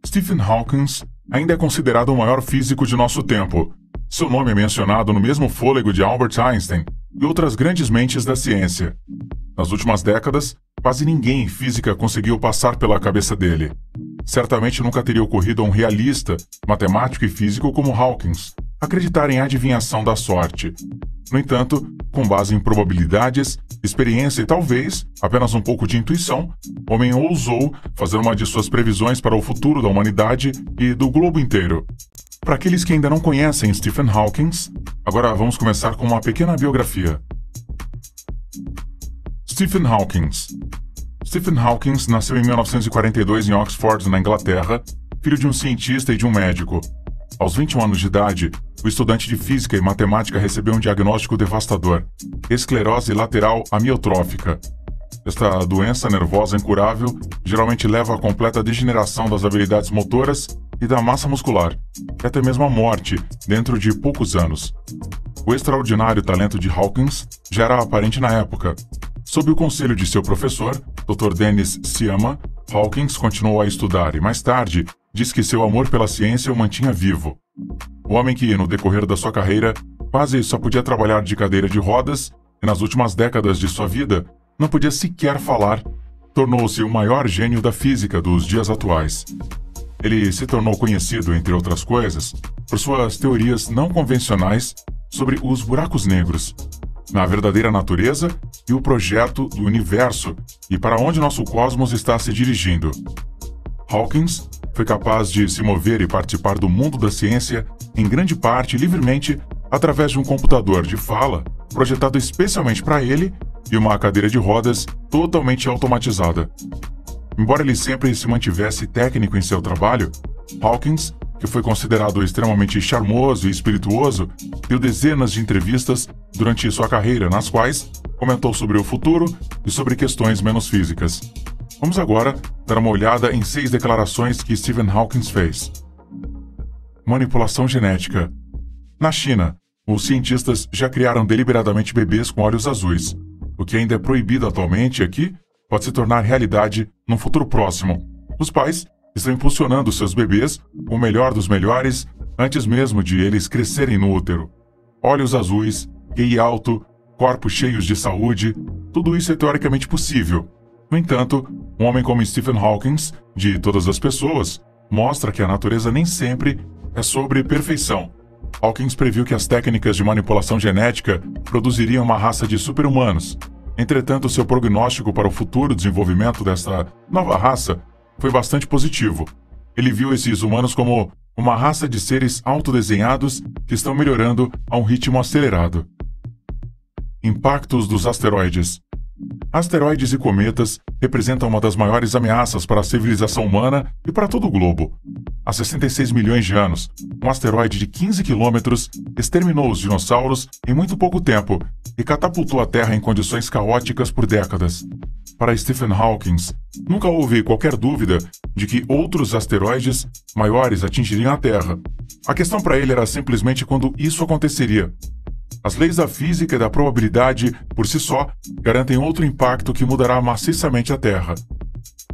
Stephen Hawking ainda é considerado o maior físico de nosso tempo. Seu nome é mencionado no mesmo fôlego de Albert Einstein e outras grandes mentes da ciência. Nas últimas décadas, quase ninguém em física conseguiu passar pela cabeça dele. Certamente nunca teria ocorrido a um realista, matemático e físico como Hawking acreditar em adivinhação da sorte. No entanto, com base em probabilidades, experiência e talvez apenas um pouco de intuição, o homem ousou fazer uma de suas previsões para o futuro da humanidade e do globo inteiro. Para aqueles que ainda não conhecem Stephen Hawking, agora vamos começar com uma pequena biografia. Stephen Hawking. Stephen Hawking nasceu em 1942 em Oxford, na Inglaterra, filho de um cientista e de um médico. Aos 21 anos de idade, o estudante de física e matemática recebeu um diagnóstico devastador: esclerose lateral amiotrófica. Esta doença nervosa incurável geralmente leva à completa degeneração das habilidades motoras e da massa muscular, e até mesmo à morte dentro de poucos anos. O extraordinário talento de Hawking já era aparente na época. Sob o conselho de seu professor, Dr. Dennis Sciama, Hawking continuou a estudar e, mais tarde, diz que seu amor pela ciência o mantinha vivo. O homem que, no decorrer da sua carreira, quase só podia trabalhar de cadeira de rodas e, nas últimas décadas de sua vida, não podia sequer falar, tornou-se o maior gênio da física dos dias atuais. Ele se tornou conhecido, entre outras coisas, por suas teorias não convencionais sobre os buracos negros, na verdadeira natureza e o projeto do universo e para onde nosso cosmos está se dirigindo. Hawking foi capaz de se mover e participar do mundo da ciência, em grande parte livremente, através de um computador de fala, projetado especialmente para ele, e uma cadeira de rodas totalmente automatizada. Embora ele sempre se mantivesse técnico em seu trabalho, Hawking, que foi considerado extremamente charmoso e espirituoso, deu dezenas de entrevistas durante sua carreira, nas quais comentou sobre o futuro e sobre questões menos físicas. Vamos agora dar uma olhada em 6 declarações que Stephen Hawking fez. Manipulação genética. Na China, os cientistas já criaram deliberadamente bebês com olhos azuis. O que ainda é proibido atualmente aqui pode se tornar realidade num futuro próximo. Os pais estão impulsionando seus bebês com o melhor dos melhores antes mesmo de eles crescerem no útero. Olhos azuis, QI alto, corpos cheios de saúde, tudo isso é teoricamente possível. No entanto, um homem como Stephen Hawking, de todas as pessoas, mostra que a natureza nem sempre é sobre perfeição. Hawking previu que as técnicas de manipulação genética produziriam uma raça de super-humanos. Entretanto, seu prognóstico para o futuro desenvolvimento dessa nova raça foi bastante positivo. Ele viu esses humanos como uma raça de seres autodesenhados que estão melhorando a um ritmo acelerado. Impactos dos asteroides. Asteroides e cometas representam uma das maiores ameaças para a civilização humana e para todo o globo. Há 66 milhões de anos, um asteroide de 15 quilômetros exterminou os dinossauros em muito pouco tempo e catapultou a Terra em condições caóticas por décadas. Para Stephen Hawking, nunca houve qualquer dúvida de que outros asteroides maiores atingiriam a Terra. A questão para ele era simplesmente quando isso aconteceria. As leis da física e da probabilidade, por si só, garantem outro impacto que mudará maciçamente a Terra.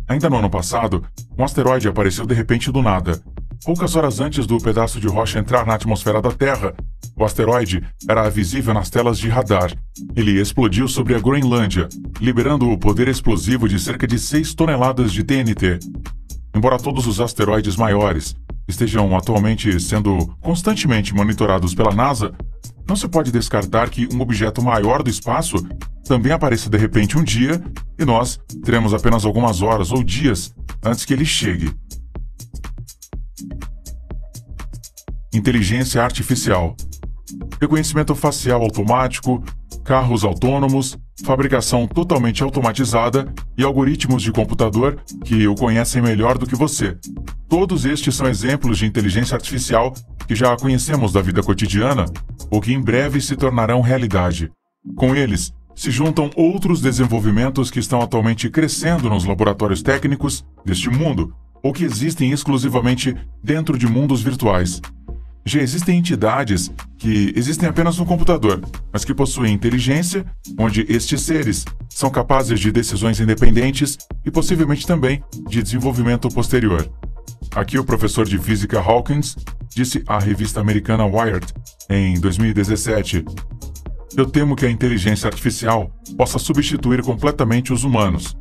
Ainda no ano passado, um asteroide apareceu de repente do nada. Poucas horas antes do pedaço de rocha entrar na atmosfera da Terra, o asteroide era visível nas telas de radar. Ele explodiu sobre a Groenlândia, liberando o poder explosivo de cerca de 6 toneladas de TNT. Embora todos os asteroides maiores estejam atualmente sendo constantemente monitorados pela NASA, não se pode descartar que um objeto maior do espaço também apareça de repente um dia e nós teremos apenas algumas horas ou dias antes que ele chegue. Inteligência artificial. Reconhecimento facial automático, carros autônomos, fabricação totalmente automatizada e algoritmos de computador que o conhecem melhor do que você. Todos estes são exemplos de inteligência artificial que já conhecemos da vida cotidiana ou que em breve se tornarão realidade. Com eles, se juntam outros desenvolvimentos que estão atualmente crescendo nos laboratórios técnicos deste mundo ou que existem exclusivamente dentro de mundos virtuais. Já existem entidades que existem apenas no computador, mas que possuem inteligência, onde estes seres são capazes de decisões independentes e possivelmente também de desenvolvimento posterior. Aqui o professor de física Hawkins disse à revista americana Wired, em 2017, eu temo que a inteligência artificial possa substituir completamente os humanos.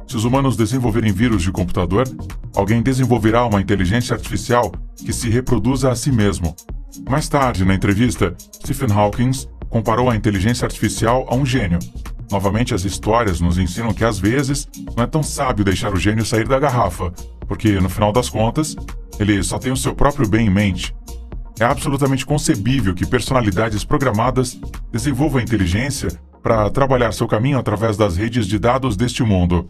Se os humanos desenvolverem vírus de computador, alguém desenvolverá uma inteligência artificial que se reproduza a si mesmo. Mais tarde, na entrevista, Stephen Hawking comparou a inteligência artificial a um gênio. Novamente, as histórias nos ensinam que às vezes não é tão sábio deixar o gênio sair da garrafa, porque no final das contas, ele só tem o seu próprio bem em mente. É absolutamente concebível que personalidades programadas desenvolvam inteligência para trabalhar seu caminho através das redes de dados deste mundo.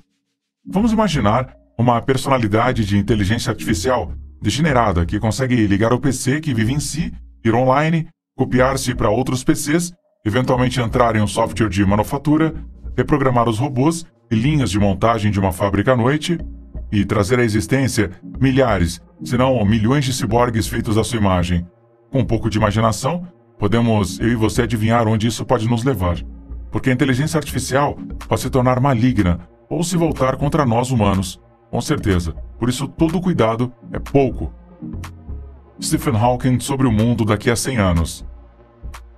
Vamos imaginar uma personalidade de inteligência artificial degenerada que consegue ligar ao PC que vive em si, ir online, copiar-se para outros PCs, eventualmente entrar em um software de manufatura, reprogramar os robôs e linhas de montagem de uma fábrica à noite e trazer à existência milhares, se não milhões de ciborgues feitos à sua imagem. Com um pouco de imaginação, podemos eu e você adivinhar onde isso pode nos levar. Porque a inteligência artificial pode se tornar maligna ou se voltar contra nós humanos, com certeza. Por isso, todo cuidado é pouco. Stephen Hawking sobre o mundo daqui a 100 anos.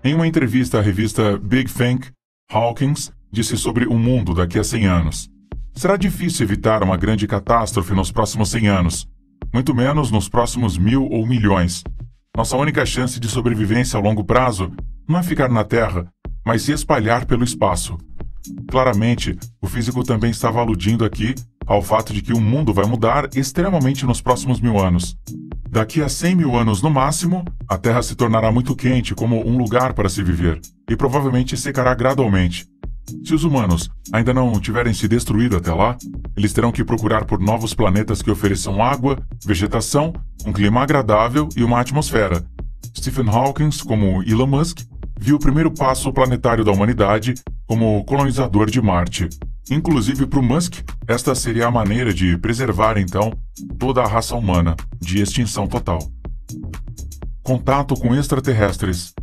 Em uma entrevista à revista Big Think, Hawking disse sobre o mundo daqui a 100 anos. Será difícil evitar uma grande catástrofe nos próximos 100 anos, muito menos nos próximos 1000 ou milhões. Nossa única chance de sobrevivência a longo prazo não é ficar na Terra, mas se espalhar pelo espaço. Claramente, o físico também estava aludindo aqui ao fato de que o mundo vai mudar extremamente nos próximos 1000 anos. Daqui a 100 mil anos no máximo, a Terra se tornará muito quente como um lugar para se viver, e provavelmente secará gradualmente. Se os humanos ainda não tiverem se destruído até lá, eles terão que procurar por novos planetas que ofereçam água, vegetação, um clima agradável e uma atmosfera. Stephen Hawking, como Elon Musk, viu o primeiro passo planetário da humanidade como colonizador de Marte. Inclusive para o Musk, esta seria a maneira de preservar então toda a raça humana de extinção total. Contato com extraterrestres.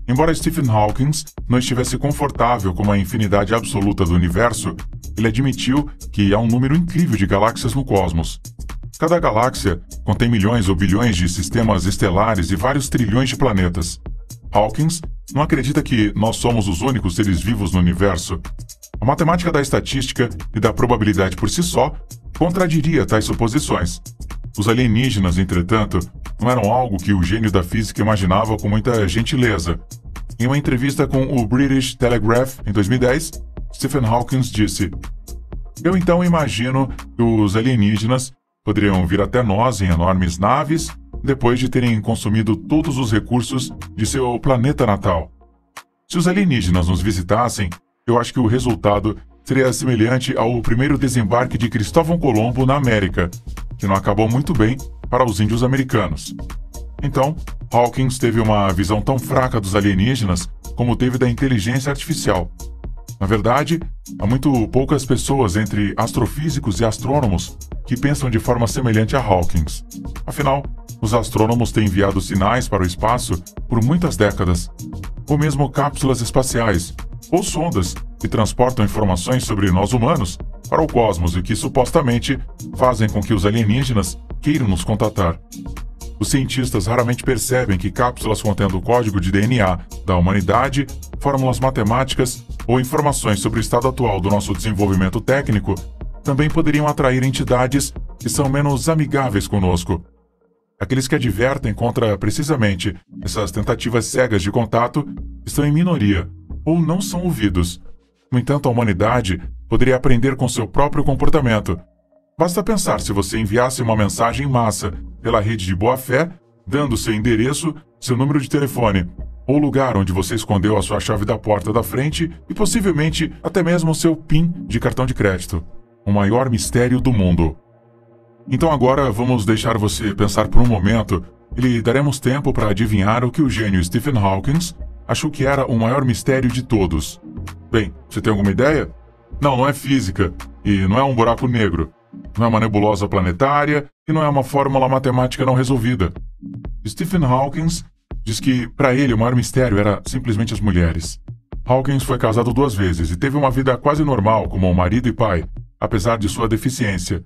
Embora Stephen Hawking não estivesse confortável com a infinidade absoluta do universo, ele admitiu que há um número incrível de galáxias no cosmos. Cada galáxia contém milhões ou bilhões de sistemas estelares e vários trilhões de planetas. Hawking não acredita que nós somos os únicos seres vivos no universo. A matemática da estatística e da probabilidade por si só contradiria tais suposições. Os alienígenas, entretanto, não eram algo que o gênio da física imaginava com muita gentileza. Em uma entrevista com o British Telegraph em 2010, Stephen Hawking disse: eu então imagino que os alienígenas poderiam vir até nós em enormes naves depois de terem consumido todos os recursos de seu planeta natal. Se os alienígenas nos visitassem, eu acho que o resultado seria semelhante ao primeiro desembarque de Cristóvão Colombo na América, que não acabou muito bem para os índios americanos. Então, Hawking teve uma visão tão fraca dos alienígenas como teve da inteligência artificial. Na verdade, há muito poucas pessoas entre astrofísicos e astrônomos que pensam de forma semelhante a Hawking. Afinal, os astrônomos têm enviado sinais para o espaço por muitas décadas, ou mesmo cápsulas espaciais, ou sondas que transportam informações sobre nós humanos para o cosmos e que supostamente fazem com que os alienígenas queiram nos contatar. Os cientistas raramente percebem que cápsulas contendo o código de DNA da humanidade, fórmulas matemáticas ou informações sobre o estado atual do nosso desenvolvimento técnico também poderiam atrair entidades que são menos amigáveis conosco. Aqueles que advertem contra precisamente essas tentativas cegas de contato estão em minoria ou não são ouvidos. No entanto, a humanidade poderia aprender com seu próprio comportamento. Basta pensar se você enviasse uma mensagem em massa pela rede de boa-fé, dando seu endereço, seu número de telefone, ou lugar onde você escondeu a sua chave da porta da frente e possivelmente até mesmo seu PIN de cartão de crédito. O maior mistério do mundo. Então agora vamos deixar você pensar por um momento e lhe daremos tempo para adivinhar o que o gênio Stephen Hawking achou que era o maior mistério de todos. Bem, você tem alguma ideia? Não é física, e não é um buraco negro. Não é uma nebulosa planetária e não é uma fórmula matemática não resolvida. Stephen Hawking diz que, para ele, o maior mistério era simplesmente as mulheres. Hawking foi casado 2 vezes e teve uma vida quase normal como marido e pai, apesar de sua deficiência.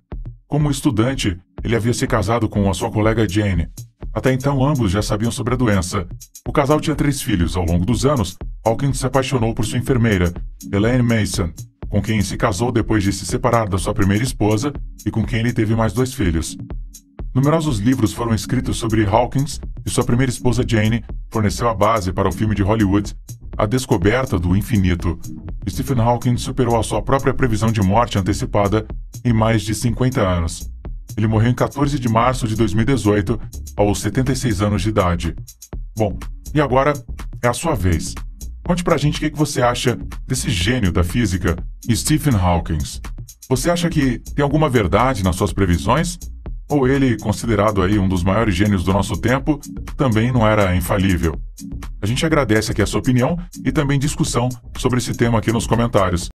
Como estudante, ele havia se casado com a sua colega Jane. Até então, ambos já sabiam sobre a doença. O casal tinha 3 filhos. Ao longo dos anos, Hawkins se apaixonou por sua enfermeira, Elaine Mason, com quem se casou depois de se separar da sua primeira esposa e com quem ele teve mais 2 filhos. Numerosos livros foram escritos sobre Hawkins e sua primeira esposa Jane forneceu a base para o filme de Hollywood A Descoberta do Infinito. Stephen Hawking superou a sua própria previsão de morte antecipada em mais de 50 anos. Ele morreu em 14 de março de 2018, aos 76 anos de idade. Bom, e agora é a sua vez. Conte pra gente o que você acha desse gênio da física, Stephen Hawking. Você acha que tem alguma verdade nas suas previsões? Ou ele, considerado aí um dos maiores gênios do nosso tempo, também não era infalível? A gente agradece aqui a sua opinião e também discussão sobre esse tema aqui nos comentários.